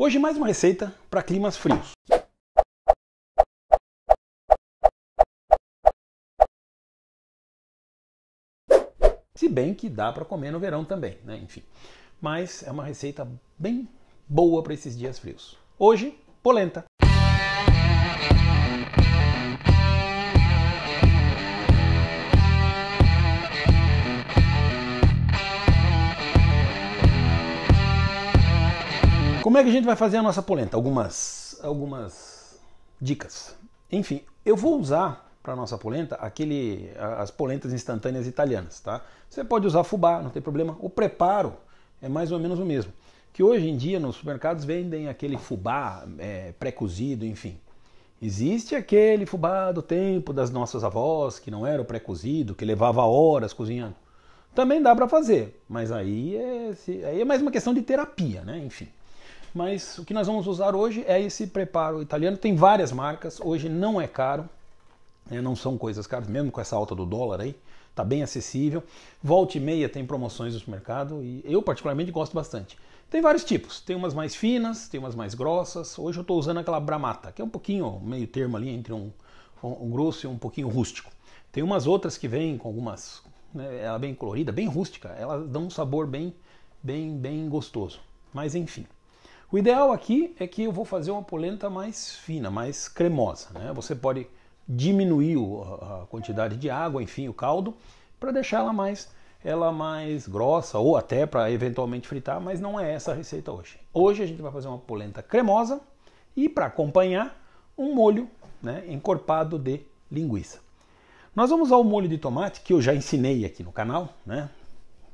Hoje mais uma receita para climas frios. Se bem que dá para comer no verão também, né? Enfim. Mas é uma receita bem boa para esses dias frios. Hoje, polenta. Como é que a gente vai fazer a nossa polenta? Algumas dicas. Enfim, eu vou usar para a nossa polenta as polentas instantâneas italianas, tá? Você pode usar fubá, não tem problema. O preparo é mais ou menos o mesmo. Que hoje em dia nos supermercados vendem aquele fubá pré-cozido, enfim. Existe aquele fubá do tempo das nossas avós, que não era o pré-cozido, que levava horas cozinhando. Também dá para fazer, mas aí é mais uma questão de terapia, né? Enfim. Mas o que nós vamos usar hoje é esse preparo italiano. Tem várias marcas, hoje não é caro, não são coisas caras, mesmo com essa alta do dólar aí, tá bem acessível. Volta e meia tem promoções no supermercado e eu particularmente gosto bastante. Tem vários tipos, tem umas mais finas, tem umas mais grossas. Hoje eu estou usando aquela Bramata, que é um pouquinho meio termo ali entre um grosso e um pouquinho rústico. Tem umas outras que vêm com algumas, né, ela bem colorida, bem rústica, elas dão um sabor bem gostoso. Mas enfim. O ideal aqui é que eu vou fazer uma polenta mais fina, mais cremosa, né? Você pode diminuir a quantidade de água, enfim, o caldo, para deixar ela mais grossa ou até para eventualmente fritar, mas não é essa a receita hoje. Hoje a gente vai fazer uma polenta cremosa e para acompanhar um molho, né, encorpado de linguiça. Nós vamos usar o molho de tomate que eu já ensinei aqui no canal, né?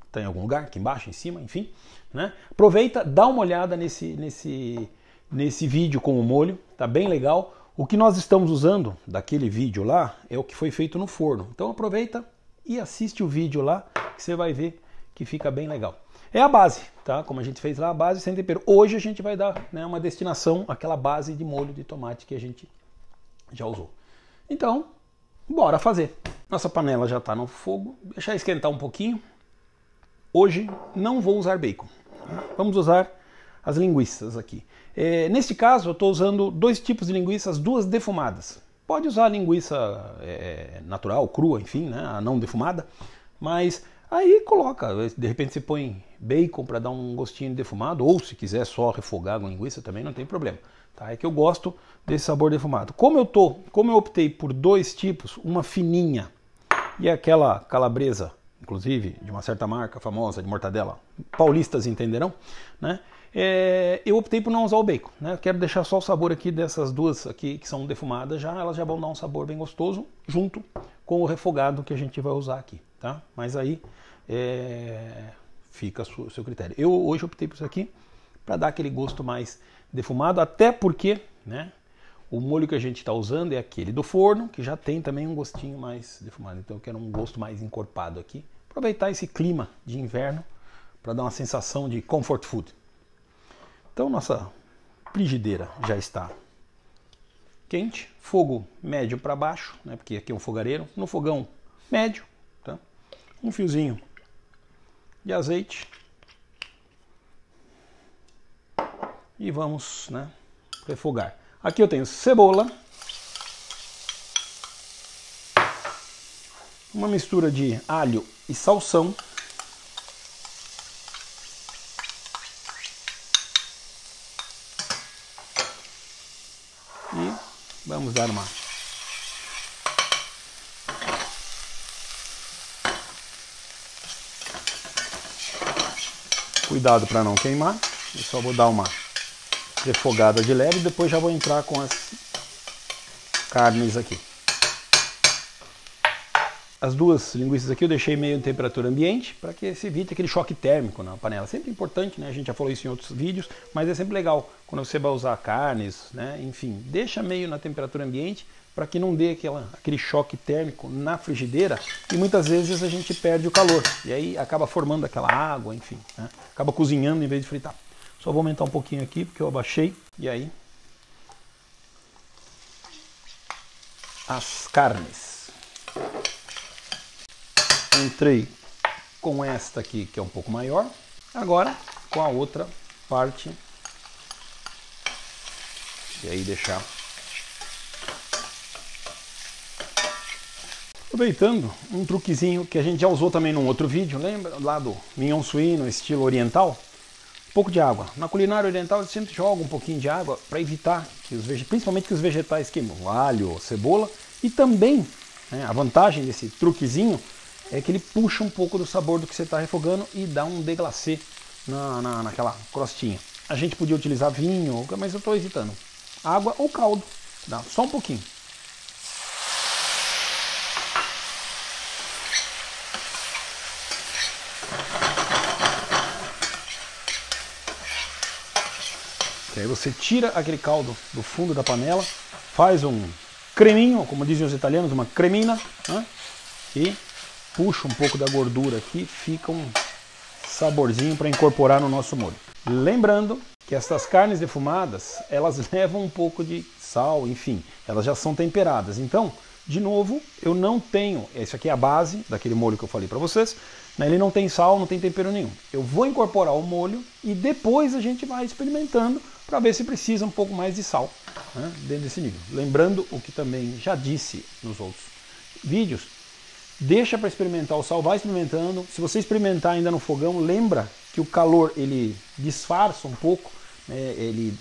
Está em algum lugar, aqui embaixo, em cima, enfim. Né? Aproveita, dá uma olhada nesse vídeo com o molho, tá bem legal. O que nós estamos usando daquele vídeo lá é o que foi feito no forno. Então aproveita e assiste o vídeo lá, que você vai ver que fica bem legal. É a base, tá? Como a gente fez lá, a base sem tempero. Hoje a gente vai dar, né, uma destinação àquela base de molho de tomate que a gente já usou. Então, bora fazer. Nossa panela já está no fogo, deixar esquentar um pouquinho. Hoje não vou usar bacon, vamos usar as linguiças aqui. Neste caso eu estou usando dois tipos de linguiças, duas defumadas. Pode usar a linguiça natural, crua, enfim, né, a não defumada, mas aí coloca, de repente você põe bacon para dar um gostinho de defumado, ou se quiser só refogar com linguiça também não tem problema. Tá? É que eu gosto desse sabor defumado. Como eu optei por dois tipos, uma fininha e aquela calabresa, inclusive de uma certa marca famosa de mortadela, paulistas entenderão, né? Eu optei por não usar o bacon, né? Eu quero deixar só o sabor aqui dessas duas aqui que são defumadas, elas já vão dar um sabor bem gostoso junto com o refogado que a gente vai usar aqui, tá? Mas aí fica o seu critério. Eu hoje optei por isso aqui para dar aquele gosto mais defumado, até porque, né, o molho que a gente está usando é aquele do forno, que já tem também um gostinho mais defumado. Então eu quero um gosto mais encorpado aqui. Aproveitar esse clima de inverno para dar uma sensação de comfort food. Então nossa frigideira já está quente, fogo médio para baixo, né, porque aqui é um fogareiro, no fogão médio, tá? Um fiozinho de azeite e vamos, né, refogar. Aqui eu tenho cebola, uma mistura de alho e salsão, e vamos dar uma cuidado para não queimar. Eu só vou dar uma refogada de leve e depois já vou entrar com as carnes aqui. As duas linguiças aqui eu deixei meio em temperatura ambiente para que se evite aquele choque térmico na panela. Sempre importante, né? A gente já falou isso em outros vídeos, mas é sempre legal quando você vai usar carnes, né? Enfim, deixa meio na temperatura ambiente para que não dê aquele choque térmico na frigideira e muitas vezes a gente perde o calor e aí acaba formando aquela água, enfim, né? Acaba cozinhando em vez de fritar. Só vou aumentar um pouquinho aqui porque eu abaixei e aí as carnes. Entrei com esta aqui, que é um pouco maior. Agora, com a outra parte E aí deixar. Aproveitando um truquezinho que a gente já usou também num outro vídeo, lembra? Lá do mignon suíno, estilo oriental. Um pouco de água. Na culinária oriental eu sempre jogo um pouquinho de água para evitar que principalmente que os vegetais queimam, o alho, cebola. E também, né, a vantagem desse truquezinho é que ele puxa um pouco do sabor do que você está refogando e dá um deglacê naquela crostinha. A gente podia utilizar vinho, mas eu estou evitando. Água ou caldo, dá só um pouquinho. Aí você tira aquele caldo do fundo da panela, faz um creminho, como dizem os italianos, uma cremina, né? E puxa um pouco da gordura aqui, fica um saborzinho para incorporar no nosso molho. Lembrando que essas carnes defumadas, elas levam um pouco de sal, enfim, elas já são temperadas. Então, de novo, eu não tenho, isso aqui é a base daquele molho que eu falei para vocês, né? Ele não tem sal, não tem tempero nenhum. Eu vou incorporar o molho e depois a gente vai experimentando para ver se precisa um pouco mais de sal, né, dentro desse nível. Lembrando o que também já disse nos outros vídeos, deixa para experimentar o sal, vai experimentando. Se você experimentar ainda no fogão, lembra que o calor ele disfarça um pouco, né, ele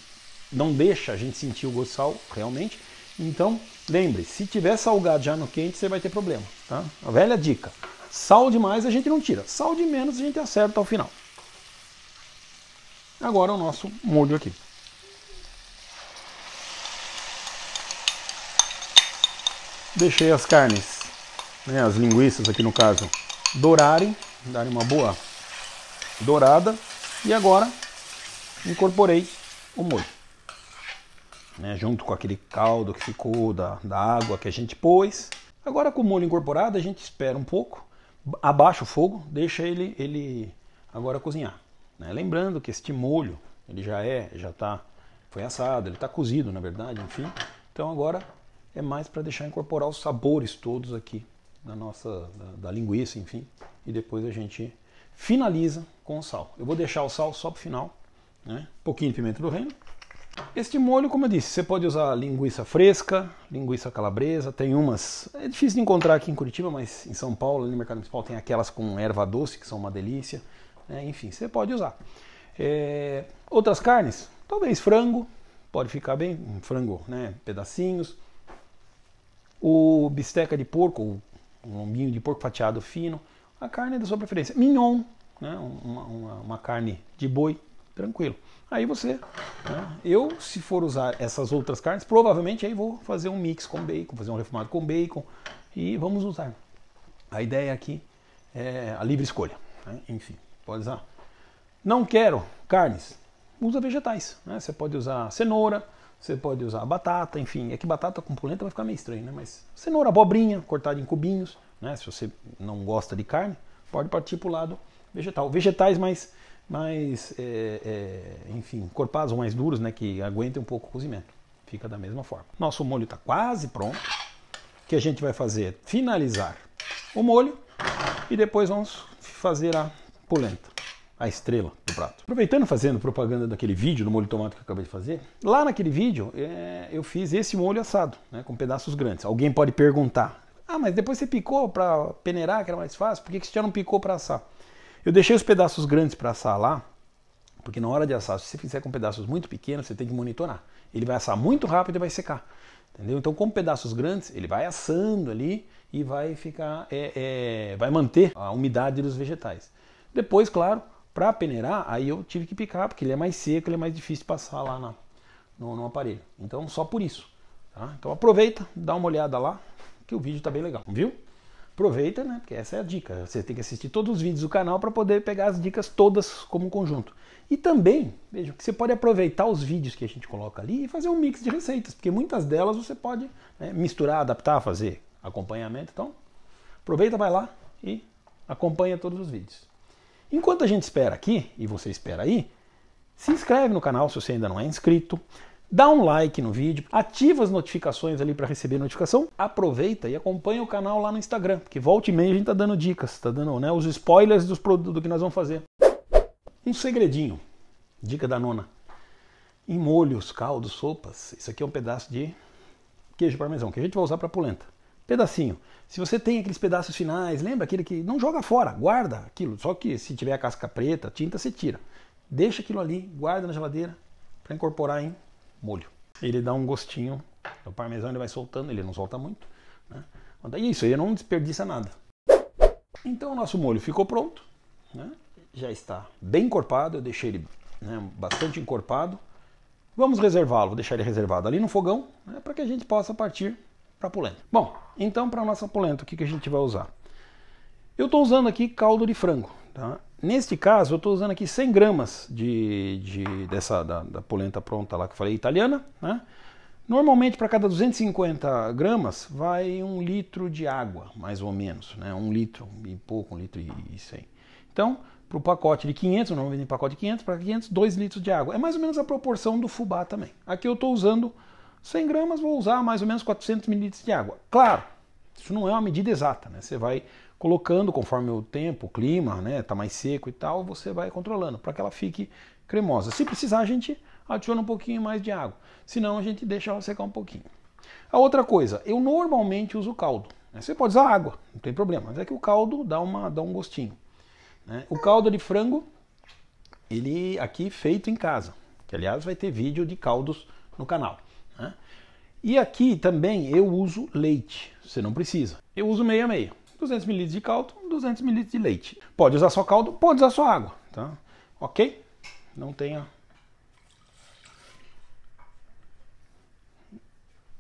não deixa a gente sentir o gosto de sal realmente. Então, lembre, se tiver salgado já no quente, você vai ter problema, tá? A velha dica, sal demais a gente não tira, sal de menos a gente acerta ao final. Agora o nosso molho aqui. Deixei as carnes, né, as linguiças aqui no caso, dourarem, darem uma boa dourada. E agora incorporei o molho, né, junto com aquele caldo que ficou da água que a gente pôs. Agora com o molho incorporado a gente espera um pouco, abaixa o fogo, deixa ele agora cozinhar, né? Lembrando que este molho ele foi assado, ele está cozido na verdade, enfim. Então agora é mais para deixar incorporar os sabores todos aqui da linguiça, enfim. E depois a gente finaliza com o sal. Eu vou deixar o sal só para o final, né? Um pouquinho de pimenta do reino. Este molho, como eu disse, você pode usar linguiça fresca, linguiça calabresa, tem umas, é difícil de encontrar aqui em Curitiba, mas em São Paulo, ali no Mercado Municipal, tem aquelas com erva doce, que são uma delícia, né? Enfim, você pode usar. Outras carnes, talvez frango, pode ficar bem, um frango, né, pedacinhos. O bisteca de porco, um lombinho de porco fatiado fino, a carne é da sua preferência. Mignon, né, uma carne de boi, tranquilo. Aí você, né, eu se for usar essas outras carnes, provavelmente aí vou fazer um mix com bacon, fazer um refumado com bacon e vamos usar. A ideia aqui é a livre escolha, né? Enfim, pode usar. Não quero carnes, usa vegetais, né? Você pode usar cenoura, você pode usar batata, enfim, é que batata com polenta vai ficar meio estranho, né? Mas cenoura, abobrinha, cortada em cubinhos, né? Se você não gosta de carne, pode partir para o lado vegetal. Vegetais enfim, encorpados ou mais duros, né? Que aguentem um pouco o cozimento. Fica da mesma forma. Nosso molho está quase pronto. O que a gente vai fazer é finalizar o molho e depois vamos fazer a polenta, a estrela do prato. Aproveitando, fazendo propaganda daquele vídeo do molho de tomate que eu acabei de fazer, lá naquele vídeo eu fiz esse molho assado, né, com pedaços grandes. Alguém pode perguntar, mas depois você picou para peneirar, que era mais fácil, por que você já não picou para assar? Eu deixei os pedaços grandes para assar lá, porque na hora de assar, se você fizer com pedaços muito pequenos, você tem que monitorar. Ele vai assar muito rápido e vai secar. Entendeu? Então, com pedaços grandes, ele vai assando ali e vai ficar, vai manter a umidade dos vegetais. Depois, claro, para peneirar, aí eu tive que picar, porque ele é mais seco, ele é mais difícil de passar lá no aparelho. Então, só por isso. Tá? Então, aproveita, dá uma olhada lá, que o vídeo está bem legal. Viu? Aproveita, né? Porque essa é a dica. Você tem que assistir todos os vídeos do canal para poder pegar as dicas todas como um conjunto. E também, veja, que você pode aproveitar os vídeos que a gente coloca ali e fazer um mix de receitas, porque muitas delas você pode, né, misturar, adaptar, fazer acompanhamento. Então, aproveita, vai lá e acompanha todos os vídeos. Enquanto a gente espera aqui, e você espera aí, se inscreve no canal se você ainda não é inscrito, dá um like no vídeo, ativa as notificações ali para receber notificação, aproveita e acompanha o canal lá no Instagram, porque volta e meia a gente tá dando dicas, tá dando, né, os spoilers dos produtos do que nós vamos fazer. Um segredinho, dica da nona. em molhos, caldos, sopas. Isso aqui é um pedaço de queijo parmesão, que a gente vai usar para polenta. Pedacinho. Se você tem aqueles pedaços finais, lembra aquele que não joga fora, guarda aquilo. Só que se tiver a casca preta, tinta, você tira. Deixa aquilo ali, guarda na geladeira para incorporar em molho. Ele dá um gostinho. O parmesão ele vai soltando, ele não solta muito, né? É isso, ele não desperdiça nada. Então o nosso molho ficou pronto, né? Já está bem encorpado, eu deixei ele, né, bastante encorpado. Vamos reservá-lo, vou deixar ele reservado ali no fogão, né, para que a gente possa partir para a polenta. Bom, então para a nossa polenta, o que a gente vai usar? Eu estou usando aqui caldo de frango. Tá? Neste caso, eu estou usando aqui 100 gramas da polenta pronta lá que eu falei, italiana. Né? Normalmente, para cada 250 gramas, vai 1 litro de água, mais ou menos. Né? 1 litro e pouco, 1 litro e 100. Então, para o pacote de 500, normalmente em pacote de 500, para 500, 2 litros de água. É mais ou menos a proporção do fubá também. Aqui eu estou usando 100 gramas, vou usar mais ou menos 400 mililitros de água. Claro, isso não é uma medida exata, né? Você vai colocando conforme o tempo, o clima, né? Tá mais seco e tal, você vai controlando para que ela fique cremosa. Se precisar, a gente adiciona um pouquinho mais de água. Senão, a gente deixa ela secar um pouquinho. A outra coisa, eu normalmente uso caldo. Né? Você pode usar água, não tem problema. Mas é que o caldo dá um gostinho. Né? O caldo de frango, ele aqui feito em casa. Que, aliás, vai ter vídeo de caldos no canal. Né? E aqui também eu uso leite. Você não precisa. Eu uso meio a meio. 200 ml de caldo, 200 ml de leite. Pode usar só caldo, pode usar só água. Tá? Ok? Não tenha...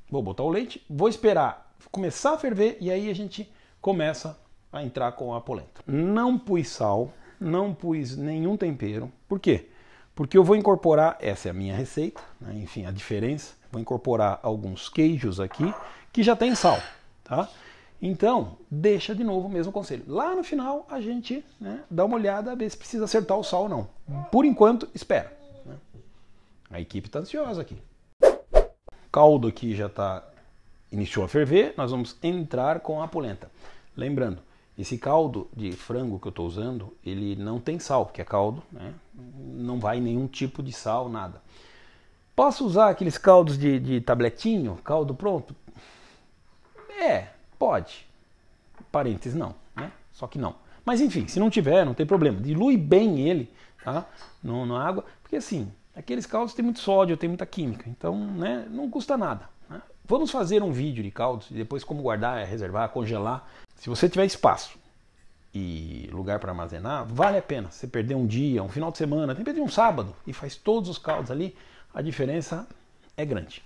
Vou botar o leite, vou esperar começar a ferver e aí a gente começa a entrar com a polenta. Não pus sal, não pus nenhum tempero. Por quê? Porque eu vou incorporar, essa é a minha receita, né? Enfim, a diferença, vou incorporar alguns queijos aqui que já tem sal, tá? Então, deixa de novo o mesmo conselho. Lá no final a gente, né, dá uma olhada, ver se precisa acertar o sal ou não. Por enquanto, espera. Né? A equipe está ansiosa aqui. O caldo aqui já iniciou a ferver, nós vamos entrar com a polenta. Lembrando, esse caldo de frango que eu estou usando, ele não tem sal, porque é caldo, né? Não vai nenhum tipo de sal, nada. Posso usar aqueles caldos de tabletinho, caldo pronto? Pode. Parênteses, não, né? Só que não. Mas enfim, se não tiver, não tem problema. Dilui bem ele, tá? Na água, porque assim, aqueles caldos têm muito sódio, tem muita química, então, né, não custa nada. Né? Vamos fazer um vídeo de caldos e depois como guardar, reservar, congelar. Se você tiver espaço e lugar para armazenar, vale a pena. Você perder um dia, um final de semana, tem que perder um sábado e faz todos os caldos ali, a diferença é grande.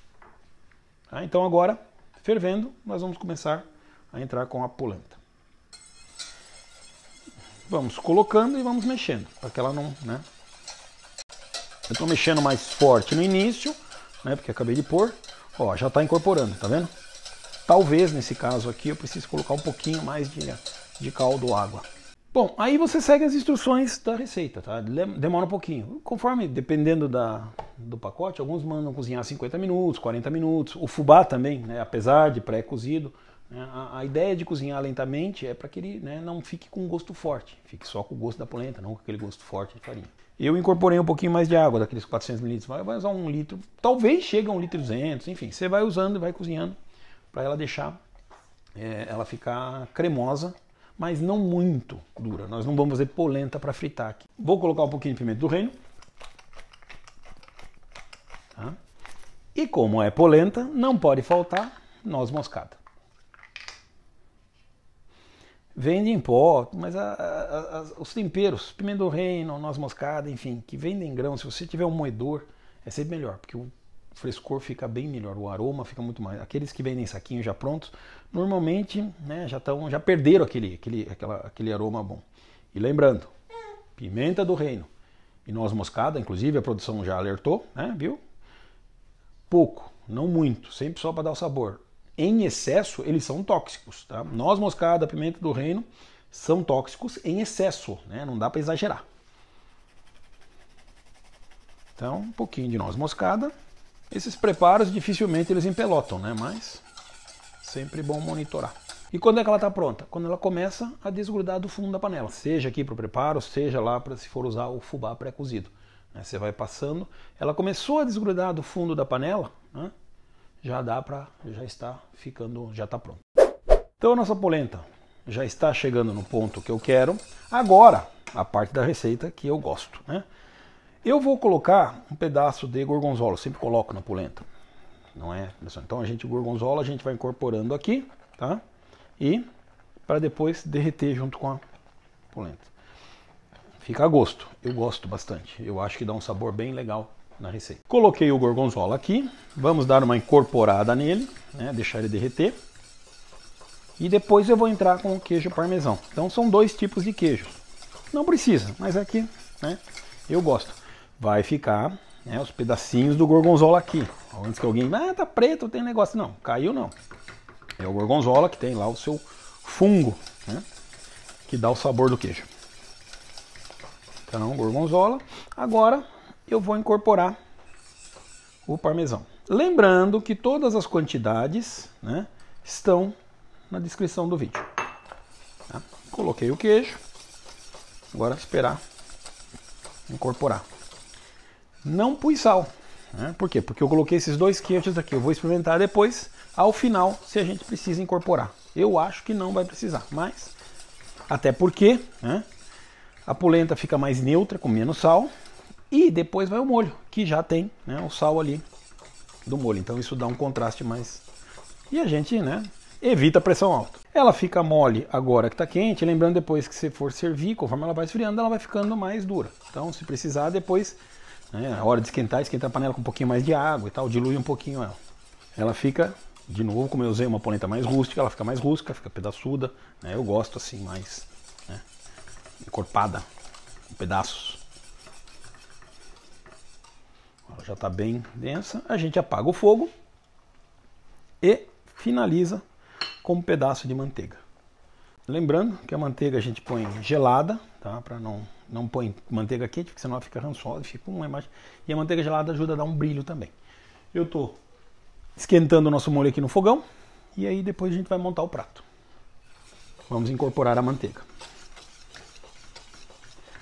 Tá? Então agora, fervendo, nós vamos começar a entrar com a polenta. Vamos colocando e vamos mexendo, para que ela não, né? Eu estou mexendo mais forte no início, né? Porque acabei de pôr. Ó, já está incorporando, tá vendo? Talvez nesse caso aqui eu precise colocar um pouquinho mais de caldo ou água. Bom, aí você segue as instruções da receita, tá? Demora um pouquinho. Conforme, dependendo do pacote, alguns mandam cozinhar 50 minutos, 40 minutos. O fubá também, né? Apesar de pré-cozido. A ideia de cozinhar lentamente é para que ele, né, não fique com gosto forte, fique só com o gosto da polenta, não com aquele gosto forte de farinha. Eu incorporei um pouquinho mais de água, daqueles 400 ml, vai usar 1 litro, talvez chegue a 1 litro e 200, enfim, você vai usando e vai cozinhando para ela deixar, ela ficar cremosa, mas não muito dura. Nós não vamos fazer polenta para fritar aqui. Vou colocar um pouquinho de pimenta do reino. Tá? E como é polenta, não pode faltar noz moscada. Vende em pó, mas os temperos, pimenta do reino, noz moscada, enfim, que vendem em grão, se você tiver um moedor, é sempre melhor, porque o frescor fica bem melhor, o aroma fica muito mais. Aqueles que vendem saquinhos já prontos, normalmente, né, já perderam aquele aroma bom. E lembrando, pimenta do reino e noz moscada, inclusive a produção já alertou, né, viu? Pouco, não muito, sempre só para dar o sabor. Em excesso, eles são tóxicos. Tá? Noz moscada, pimenta do reino são tóxicos em excesso, né? Não dá para exagerar. Então, um pouquinho de noz moscada. Esses preparos dificilmente eles empelotam, né? Mas sempre bom monitorar. E quando é que ela está pronta? Quando ela começa a desgrudar do fundo da panela. Seja aqui para o preparo, seja lá para se for usar o fubá pré-cozido. né? Você vai passando, ela começou a desgrudar do fundo da panela, né? Já está ficando, já está pronto. Então a nossa polenta já está chegando no ponto que eu quero. Agora, a parte da receita que eu gosto, né? Eu vou colocar um pedaço de gorgonzola, eu sempre coloco na polenta. Não é? Então a gente gorgonzola, a gente vai incorporando aqui, tá? E para depois derreter junto com a polenta. Fica a gosto. Eu gosto bastante. Eu acho que dá um sabor bem legal na receita. Coloquei o gorgonzola aqui, vamos dar uma incorporada nele, né? Deixar ele derreter. E depois eu vou entrar com o queijo parmesão. Então são dois tipos de queijo. Não precisa, mas aqui, né? Eu gosto. Vai ficar, né, os pedacinhos do gorgonzola aqui. Antes que alguém, tá preto, tem negócio. Não, caiu não. É o gorgonzola que tem lá o seu fungo, né, que dá o sabor do queijo. Então, gorgonzola. Agora eu vou incorporar o parmesão. Lembrando que todas as quantidades, né, estão na descrição do vídeo. Tá? Coloquei o queijo. Agora esperar incorporar. Não pus sal. Né? Por quê? Porque eu coloquei esses dois queijos aqui. Eu vou experimentar depois, ao final, se a gente precisa incorporar. Eu acho que não vai precisar, mas até porque, né, a polenta fica mais neutra, com menos sal, e depois vai o molho, que já tem, né, o sal ali do molho. Então isso dá um contraste mais... E a gente, né, evita a pressão alta. Ela fica mole agora que está quente, lembrando depois que você for servir, conforme ela vai esfriando, ela vai ficando mais dura. Então se precisar depois... A hora de esquentar a panela com um pouquinho mais de água e tal, dilui um pouquinho ela. Ela fica, de novo, como eu usei uma polenta mais rústica, ela fica mais rústica, fica pedaçuda, né? Eu gosto assim, mais, né, encorpada, em pedaços. Ela já está bem densa, a gente apaga o fogo e finaliza com um pedaço de manteiga. Lembrando que a manteiga a gente põe gelada, tá? Para não põe manteiga quente, porque senão ela fica rançosa, fica uma imagem. E a manteiga gelada ajuda a dar um brilho também. Eu estou esquentando o nosso molho aqui no fogão e aí depois a gente vai montar o prato. Vamos incorporar a manteiga.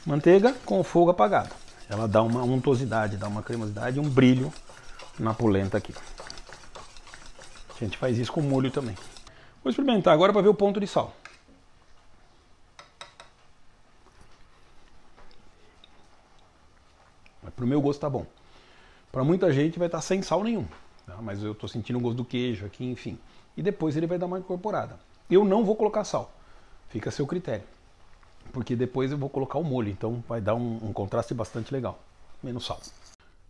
Manteiga com o fogo apagado. Ela dá uma untuosidade, dá uma cremosidade, um brilho na polenta aqui. A gente faz isso com molho também. Vou experimentar agora para ver o ponto de sal. Para o meu gosto tá bom. Para muita gente vai estar sem sal nenhum, tá? Mas eu estou sentindo o gosto do queijo aqui, enfim. E depois ele vai dar uma incorporada. Eu não vou colocar sal, fica a seu critério. Porque depois eu vou colocar o molho, então vai dar um contraste bastante legal. Menos sal.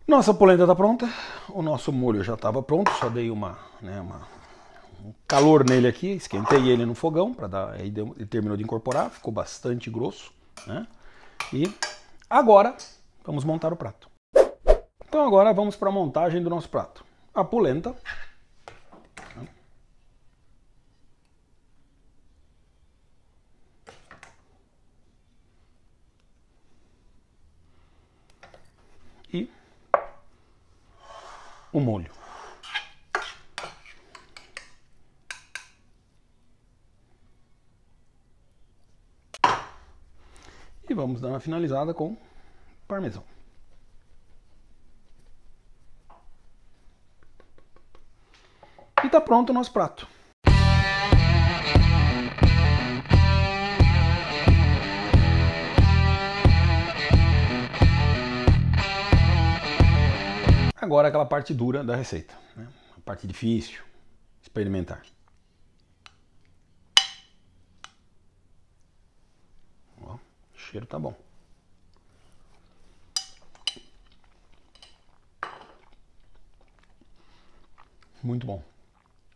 Nossa polenta está pronta, o nosso molho já estava pronto, só dei um calor nele aqui, esquentei ele no fogão, aí ele terminou de incorporar, ficou bastante grosso, né? E agora vamos montar o prato. Então agora vamos para a montagem do nosso prato. A polenta. E o molho. E vamos dar uma finalizada com parmesão. E está pronto o nosso prato. Agora aquela parte dura da receita, né? A parte difícil, experimentar. Ó, o cheiro tá bom. Muito bom.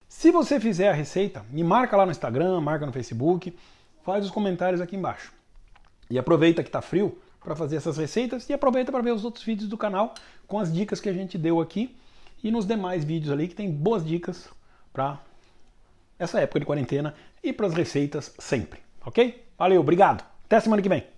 Se você fizer a receita, me marca lá no Instagram, marca no Facebook, faz os comentários aqui embaixo. E aproveita que tá frio para fazer essas receitas e aproveita para ver os outros vídeos do canal com as dicas que a gente deu aqui e nos demais vídeos ali que tem boas dicas para essa época de quarentena e para as receitas sempre, ok? Valeu, obrigado. Até semana que vem.